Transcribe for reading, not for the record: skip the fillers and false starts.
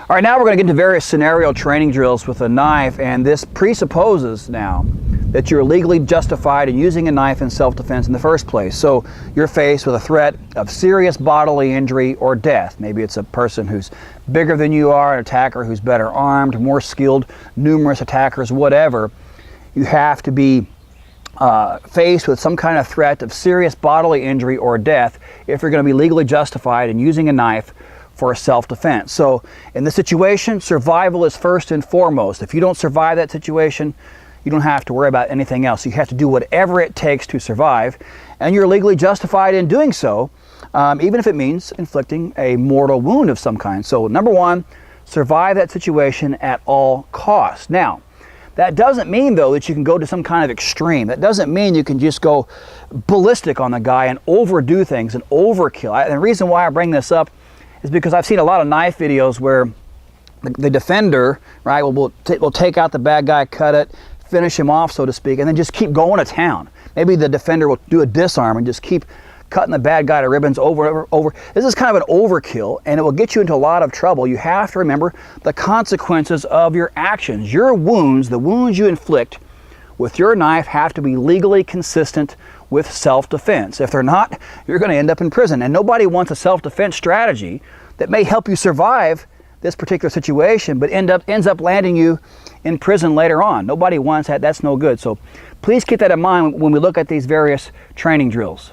All right, now we're going to get into various scenario training drills with a knife, and this presupposes now that you're legally justified in using a knife in self-defense in the first place. So you're faced with a threat of serious bodily injury or death. Maybe it's a person who's bigger than you are, an attacker who's better armed, more skilled, numerous attackers, whatever. You have to be faced with some kind of threat of serious bodily injury or death if you're going to be legally justified in using a knife for self-defense. So in this situation, survival is first and foremost. If you don't survive that situation, you don't have to worry about anything else. You have to do whatever it takes to survive, and you're legally justified in doing so, even if it means inflicting a mortal wound of some kind. So number one, survive that situation at all costs. Now, that doesn't mean, though, that you can go to some kind of extreme. That doesn't mean you can just go ballistic on the guy and overdo things and overkill. And the reason why I bring this up is because I've seen a lot of knife videos where the defender, right, will take out the bad guy, cut it, finish him off, so to speak, and then just keep going to town. Maybe the defender will do a disarm and just keep cutting the bad guy to ribbons over and over. This is kind of an overkill, and it will get you into a lot of trouble. You have to remember the consequences of your actions. Your wounds, the wounds you inflict with your knife, have to be legally consistent with self-defense. If they're not, you're going to end up in prison. And nobody wants a self-defense strategy that may help you survive this particular situation, but ends up landing you in prison later on. Nobody wants that. That's no good. So please keep that in mind when we look at these various training drills.